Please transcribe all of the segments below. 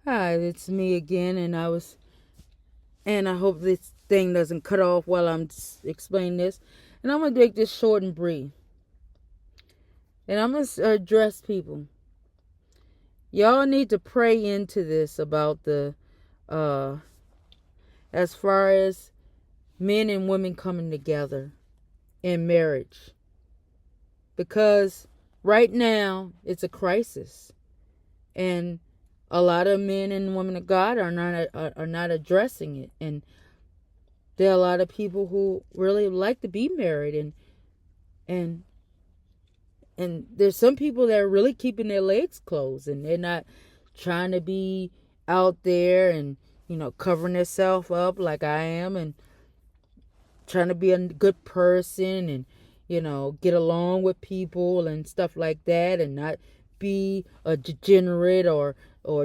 Hi, it's me again, and I hope this thing doesn't cut off while I'm explaining this. And I'm gonna make this short and brief. And I'm gonna address people. Y'all need to pray into this about uh, as far as men and women coming together in marriage, because right now it's a crisis, and a lot of men and women of God are not addressing it, and there are a lot of people who really like to be married, and there's some people that are really keeping their legs closed, and they're not trying to be out there and covering themselves up like I am, and trying to be a good person, and get along with people and stuff like that, and not be a degenerate or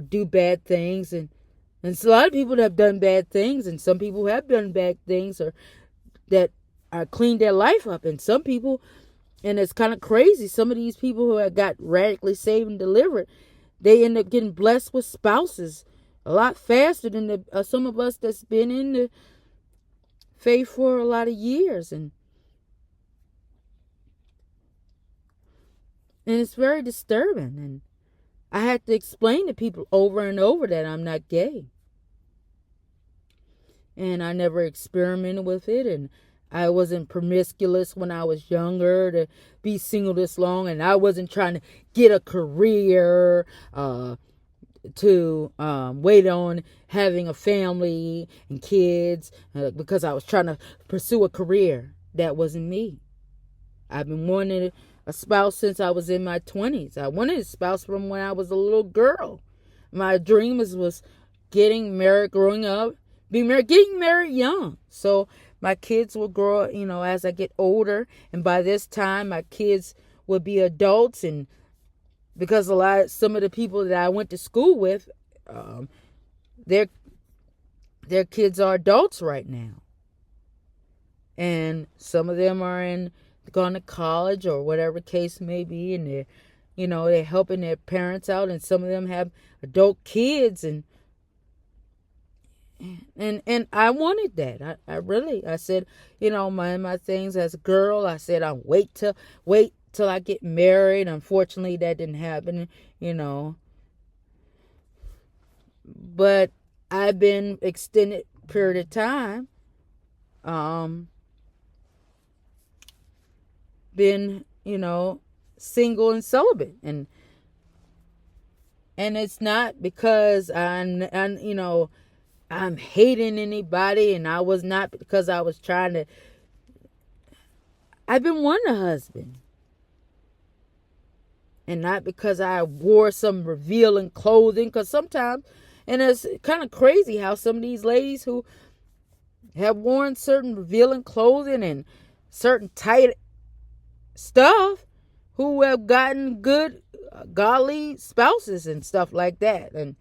do bad things. And it's a lot of people that have done bad things, and some people have done bad things or that are cleaned their life up. And some people, and it's kind of crazy, some of these people who have got radically saved and delivered, they end up getting blessed with spouses a lot faster than some of us that's been in the faith for a lot of years. And it's very disturbing. And I had to explain to people over and over that I'm not gay. And I never experimented with it, and I wasn't promiscuous when I was younger to be single this long, and I wasn't trying to get a career to wait on having a family and kids because I was trying to pursue a career. That wasn't me. I've been wanting a spouse since I was in my 20s. I wanted a spouse from when I was a little girl. My dream was getting married, growing up, being married, getting married young. So my kids will grow, as I get older. And by this time, my kids will be adults. And because some of the people that I went to school with, their kids are adults right now. And some of them are gone to college or whatever case may be. And they're helping their parents out. And some of them have adult kids, and I wanted that. I said, my things as a girl, I said I'll wait till I get married. Unfortunately, that didn't happen, But I've been extended period of time, been, single and celibate, and it's not because I'm hating anybody, and I was not because I was trying to. I've been wanting a husband, and not because I wore some revealing clothing. Because sometimes, and it's kind of crazy how some of these ladies who have worn certain revealing clothing and certain tight stuff, who have gotten good, godly spouses and stuff like that. And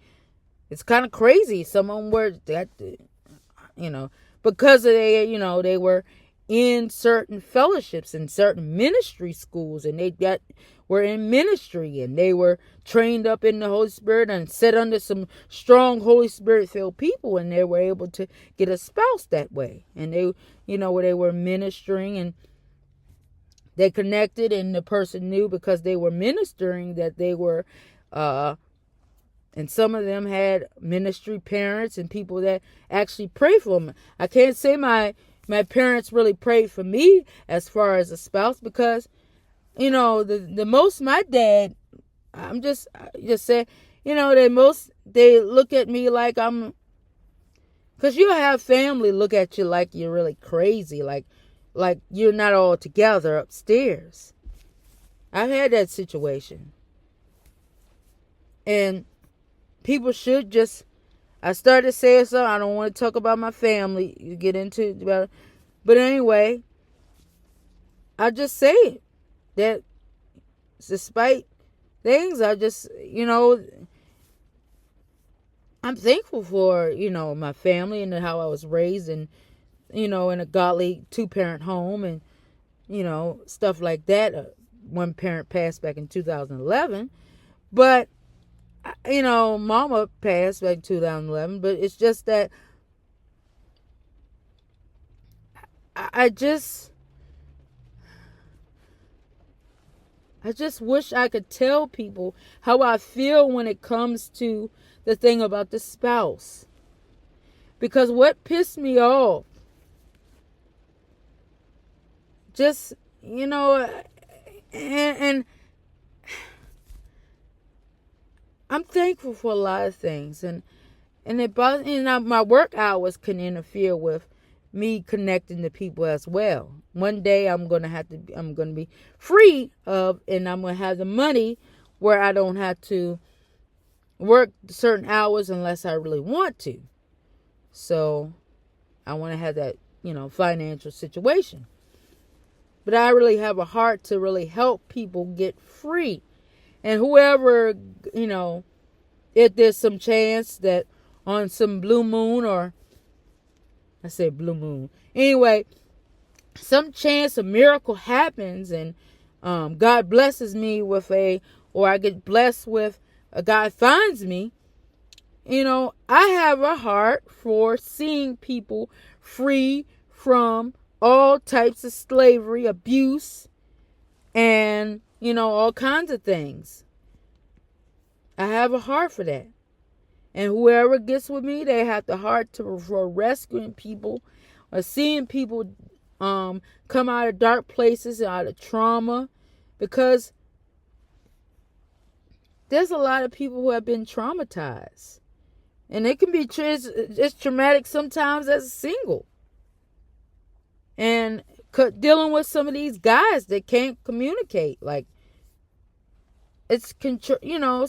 it's kind of crazy. Some of them were that, because they were in certain fellowships and certain ministry schools, and were in ministry, and they were trained up in the Holy Spirit and set under some strong Holy Spirit filled people, and they were able to get a spouse that way. And they, where they were ministering, and they connected, and the person knew because they were ministering that they were, and some of them had ministry parents and people that actually prayed for them. I can't say my parents really prayed for me as far as a spouse, because, the most my dad, I'm just saying, they look at me like I'm, because you have family look at you like you're really crazy, like you're not all together upstairs. I've had that situation. And people should just, I started saying something, I don't want to talk about my family, you get into it, but anyway, I just say it, that despite things, I just, I'm thankful for, my family and how I was raised, and, in a godly 2-parent home, and, stuff like that. One parent passed back in 2011. But Mama passed back in 2011, but it's just that I just wish I could tell people how I feel when it comes to the thing about the spouse. Because what pissed me off, just, and I'm thankful for a lot of things. And it bothers me. My work hours can interfere with me connecting to people as well. One day I'm gonna be free and I'm gonna have the money where I don't have to work certain hours unless I really want to. So I want to have that, financial situation. But I really have a heart to really help people get free. And whoever, if there's some chance that on some blue moon, or I say blue moon. Anyway, some chance a miracle happens and God blesses me or I get blessed with a guy finds me. I have a heart for seeing people free from all types of slavery, abuse, and, all kinds of things. I have a heart for that. And whoever gets with me, they have the heart for rescuing people or seeing people come out of dark places, out of trauma. Because there's a lot of people who have been traumatized. And it can be it's traumatic sometimes as a single. And dealing with some of these guys that can't communicate. Like, it's,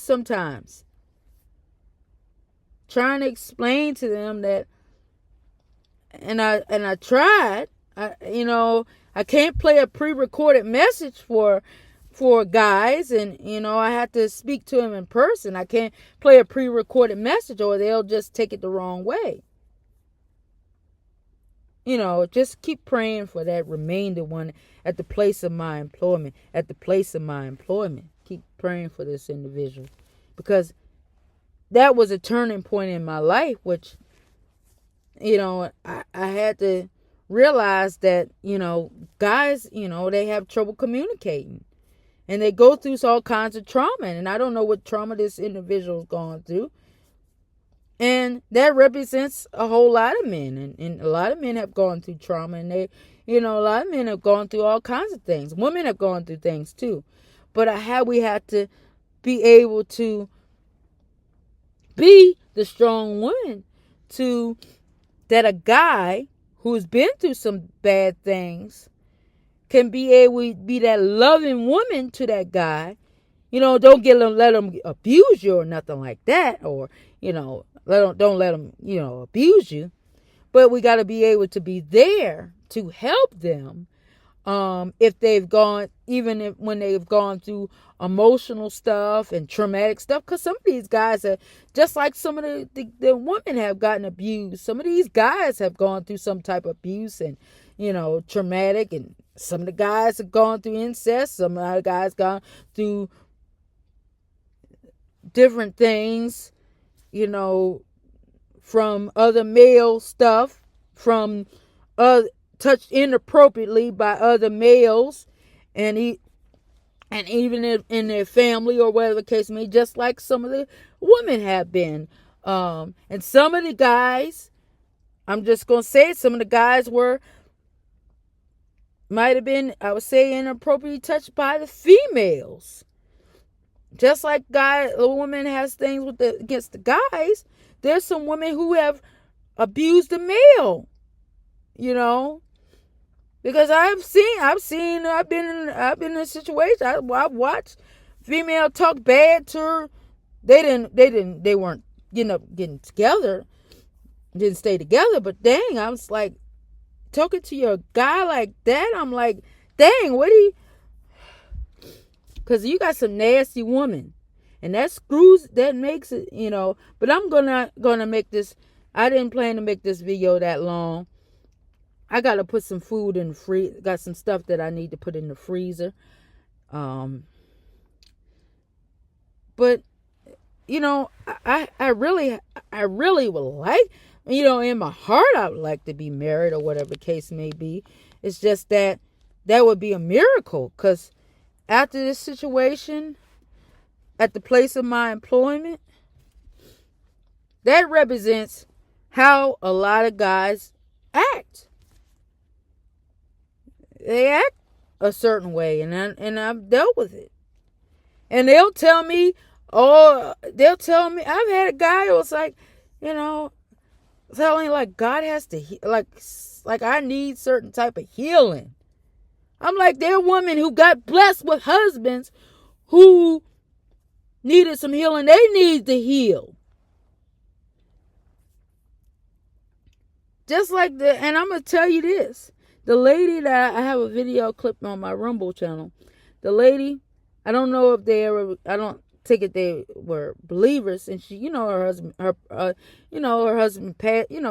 sometimes. Trying to explain to them that, and I tried, I can't play a pre-recorded message for guys, and I have to speak to them in person. I can't play a pre-recorded message or they'll just take it the wrong way. Just keep praying for that remainder one at the place of my employment. Keep praying for this individual, because that was a turning point in my life, which, I had to realize that, guys, they have trouble communicating. And they go through all kinds of trauma. And I don't know what trauma this individual's gone through. And that represents a whole lot of men. And a lot of men have gone through trauma. And a lot of men have gone through all kinds of things. Women have gone through things too. But we had to be able to be the strong woman that a guy who's been through some bad things can be able to be that loving woman to that guy. Don't let him abuse you or nothing like that, or don't let him abuse you. But we got to be able to be there to help them if they've gone, when they've gone through emotional stuff and traumatic stuff. Because some of these guys are just like some of the women have gotten abused. Some of these guys have gone through some type of abuse and traumatic, and some of the guys have gone through incest. Some of the guys gone through different things, from other male stuff, from touched inappropriately by other males, and even in their family or whatever the case may be, just like some of the women have been. And some of the guys, I'm just going to say it, some of the guys might have been, I would say, inappropriately touched by the females. Just like a woman has things against the guys, there's some women who have abused the male, because I've been in a situation. I've watched female talk bad to her. They weren't getting together, didn't stay together. But dang, I was like, talking to your guy like that. I'm like, dang, because you got some nasty woman, and that makes it, But I'm gonna make this. I didn't plan to make this video that long. I gotta put some food in the freezer. Got some stuff that I need to put in the freezer. But I really would like, in my heart, I would like to be married or whatever the case may be. It's just that would be a miracle, because after this situation at the place of my employment, that represents how a lot of guys act. They act a certain way, and I've dealt with it. And they'll tell me, I've had a guy who was like, telling like God has to like I need certain type of healing. I'm like, there are women who got blessed with husbands who needed some healing. They need to heal. Just like and I'm going to tell you this. The lady that I have a video clip on my Rumble channel, the lady, I don't know if I don't take it they were believers, and she, her husband, her husband,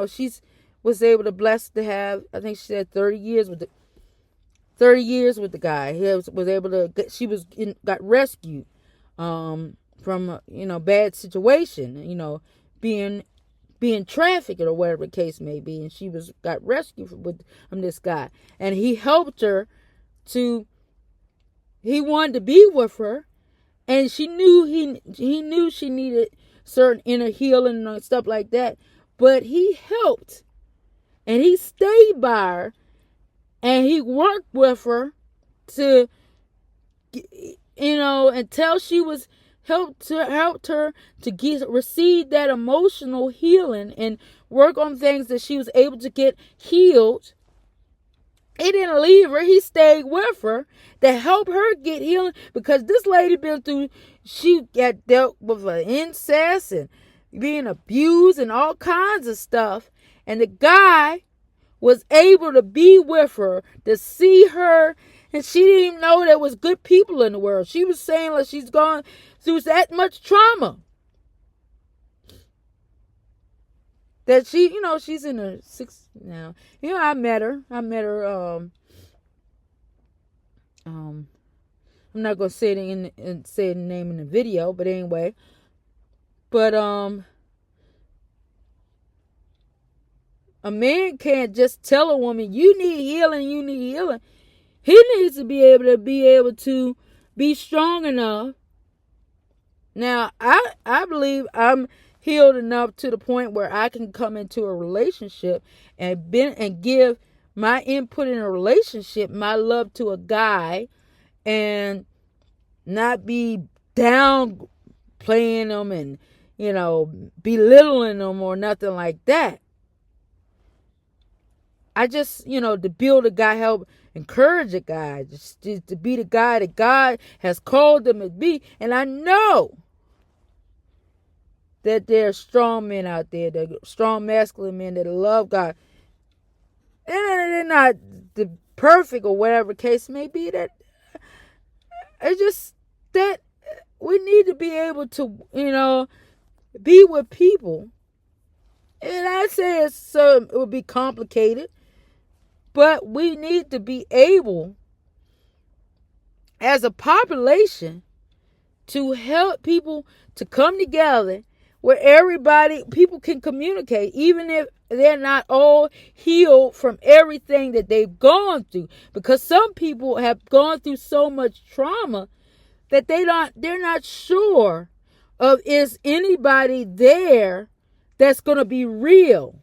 she's was able to bless to have, I think she said 30 years with the guy. He was able to got rescued from a bad situation, being trafficked or whatever the case may be, and she got rescued from this guy, and he helped her he wanted to be with her, and she knew he knew she needed certain inner healing and stuff like that, but he helped, and he stayed by her, and he worked with her to, until she was helped her to receive that emotional healing and work on things that she was able to get healed. He didn't leave her. He stayed with her to help her get healing, because this lady she got dealt with incest and being abused and all kinds of stuff. And the guy was able to be with her, to see her, and she didn't even know there was good people in the world. She was saying like she's gone through that much trauma. That she's in her 60s now. I met her. I'm not gonna say it say the name in the video, but anyway. But a man can't just tell a woman, you need healing. He needs to be able to be strong enough. Now, I believe I'm healed enough to the point where I can come into a relationship and give my input in a relationship, my love to a guy, and not be down playing them and, belittling them or nothing like that. I just, to build a guy, help encourage a guy, just to be the guy that God has called them to be. And I know that there are strong men out there, the strong masculine men that love God. And they're not the perfect or whatever case may be. That it's just that we need to be able to, be with people. And I say it would be complicated, but we need to be able, as a population, to help people to come together where people can communicate, even if they're not all healed from everything that they've gone through. Because some people have gone through so much trauma that they're not sure of is anybody there that's going to be real.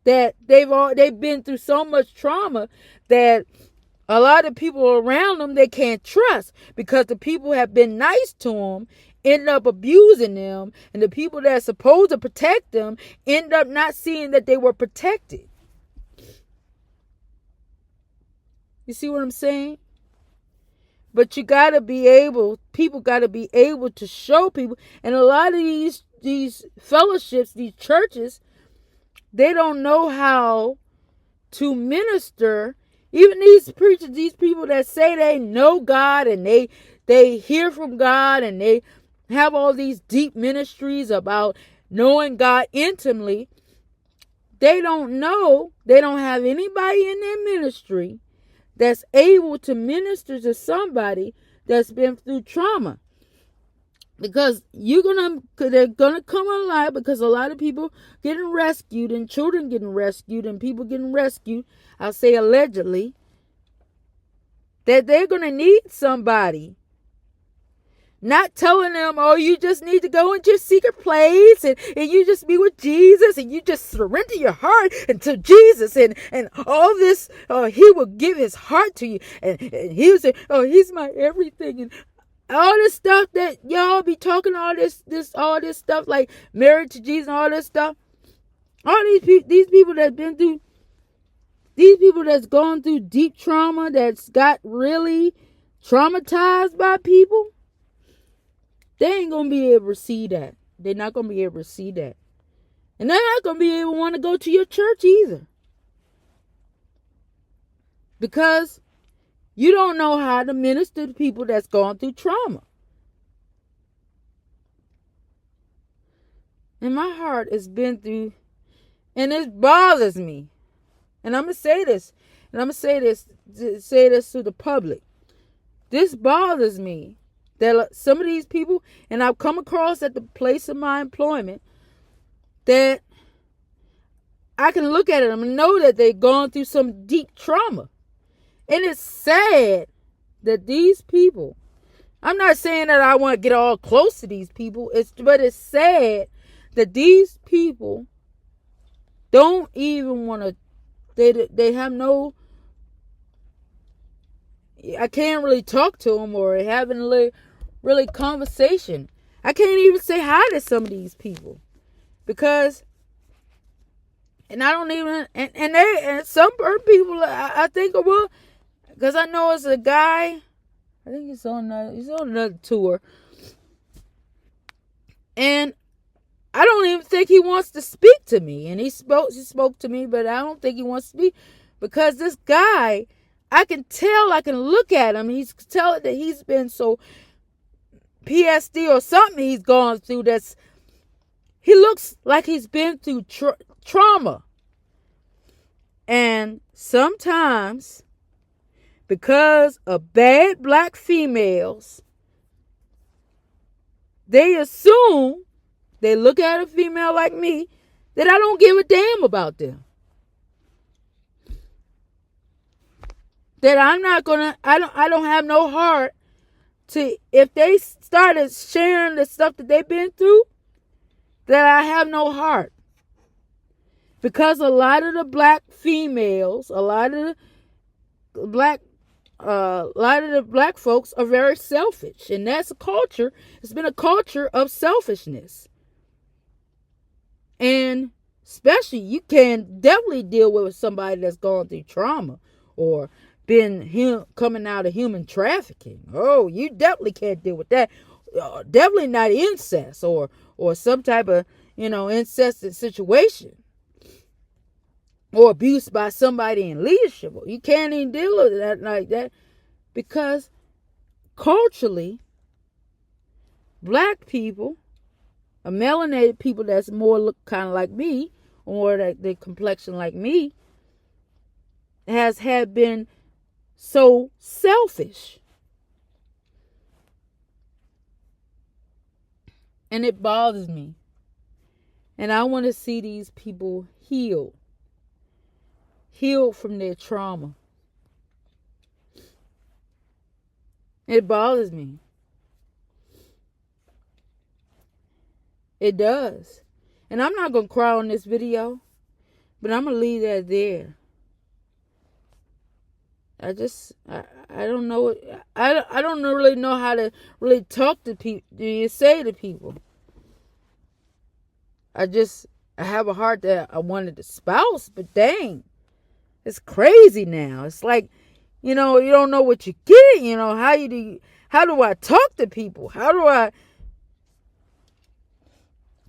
That they've been through so much trauma that a lot of people around them they can't trust, because the people have been nice to them end up abusing them, and the people that are supposed to protect them end up not seeing that they were protected. You see what I'm saying? But people got to be able to show people. And a lot of these fellowships, these churches, they don't know how to minister. Even these preachers, these people that say they know God and they hear from God and they have all these deep ministries about knowing God intimately, they don't have anybody in their ministry that's able to minister to somebody that's been through trauma. Because they're gonna come alive, because a lot of people getting rescued and children getting rescued and people getting rescued, I'll say allegedly, that they're gonna need somebody. Not telling them, oh, you just need to go into your secret place and you just be with Jesus and you just surrender your heart into Jesus and all this, he will give his heart to you. And he'll say, oh, he's my everything. And all this stuff that y'all be talking, all this stuff like married to Jesus and all this stuff. All these people that's been through, these people that's gone through deep trauma, that's got really traumatized by people, they ain't going to be able to see that. They're not going to be able to see that. And they're not going to be able to want to go to your church either. Because you don't know how to minister to people that's gone through trauma. And my heart has been through, and it bothers me. And I'm going to say this, say this to the public. This bothers me. That some of these people, and I've come across at the place of my employment, that I can look at them and know that they've gone through some deep trauma. And it's sad that these people, I'm not saying that I want to get all close to these people, but it's sad that these people don't even want to, they have no, I can't really talk to them or having really conversation. I can't even say hi to some of these people because, and I don't even, and some people I think, well, because I know it's a guy, I think he's on another tour, and I don't even think he wants to speak to me. And he spoke to me, but I don't think he wants to speak because this guy, I can look at him. He's tell that he's been so PSD or something he's gone through. He looks like he's been through trauma. And sometimes, because of bad black females, they assume, they look at a female like me, that I don't give a damn about them. That I'm not gonna, I don't have no heart to, if they started sharing the stuff that they've been through, that I have no heart. Because a lot of the black females, a lot of the black folks are very selfish. And that's a culture, it's been a culture of selfishness. And especially, you can definitely deal with somebody that's gone through trauma or been coming out of human trafficking. Oh, you definitely can't deal with that. Definitely not incest or some type of, incested situation or abuse by somebody in leadership. You can't even deal with that like that because culturally, black people, a melanated people that's more look kind of like me or the complexion like me, had been so selfish. And it bothers me. And I want to see these people healed from their trauma. It bothers me. It does. And I'm not going to cry on this video, but I'm going to leave that there. I don't know. I don't really know how to really talk to people. Do you say to people? I have a heart that I wanted to spouse, but dang, it's crazy now. It's like, you don't know what you get. How do I talk to people? How do I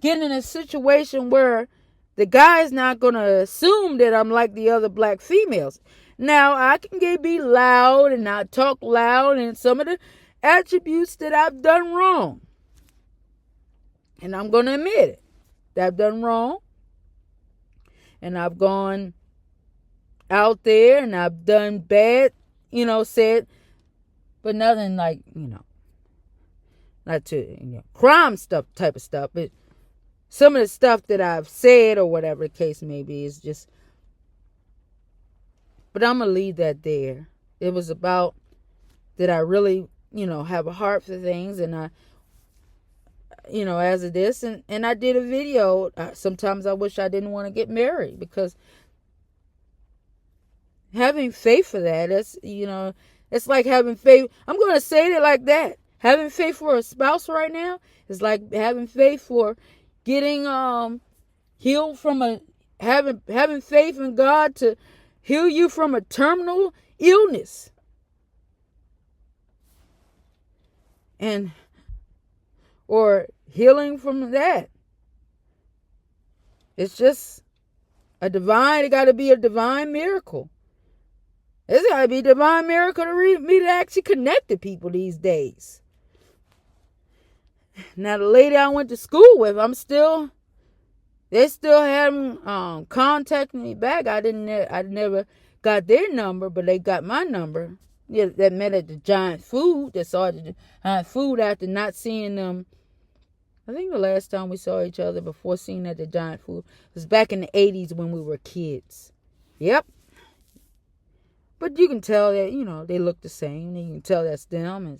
get in a situation where the guy's not going to assume that I'm like the other black females? Now, I can be loud and I talk loud and some of the attributes that I've done wrong. And I'm going to admit it. That I've done wrong. And I've gone out there and I've done bad, said, but nothing like, not to crime stuff type of stuff, but some of the stuff that I've said or whatever the case may be is just. But I'm gonna leave that there. It was about that I really, have a heart for things, and I, as of this, and I did a video. Sometimes I wish I didn't want to get married, because having faith for that, it's like having faith. I'm going to say it like that. Having faith for a spouse right now is like having faith for getting healed from having faith in God to heal you from a terminal illness. Or healing from that. It's just it got to be a divine miracle. It's got to be a divine miracle to me to actually connect to people these days. Now, the lady I went to school with, they still haven't contacted me back. I never got their number, but they got my number. Yeah, that met at the Giant Food. That saw the Giant Food after not seeing them. I think the last time we saw each other before seeing at the Giant Food was back in the 80s when we were kids. Yep. But you can tell that, they look the same. You can tell that's them.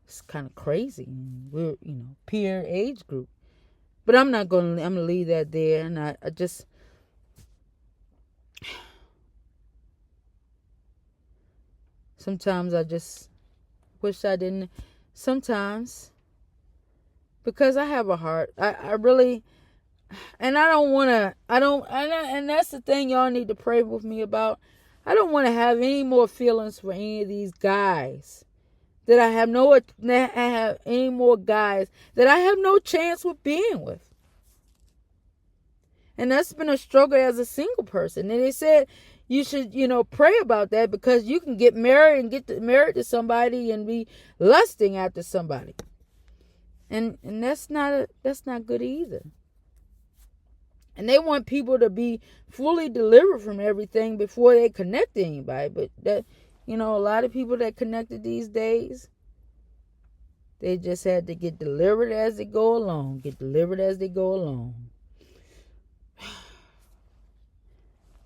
It's kind of crazy. We're, peer age group. But I'm going to leave that there. And I just, sometimes I just wish I didn't. Sometimes, because I have a heart. I really, and I don't want to, and that's the thing y'all need to pray with me about. I don't want to have any more feelings for any of these guys. That I have any more guys that I have no chance with being with. And that's been a struggle as a single person. And they said you should, pray about that, because you can get married and get married to somebody and be lusting after somebody. And that's not good either. And they want people to be fully delivered from everything before they connect to anybody. But that, a lot of people that connected these days, they just had to get delivered as they go along.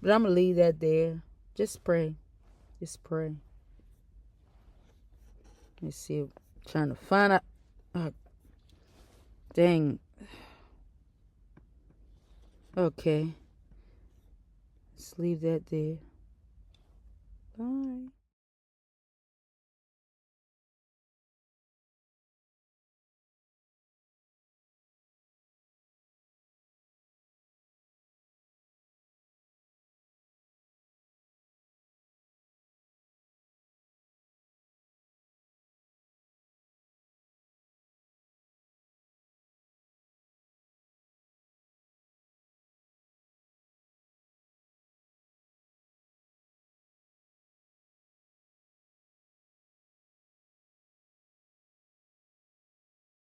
But I'm going to leave that there. Just pray. Let me see. I'm trying to find out. Dang. Okay. Let's leave that there. Bye.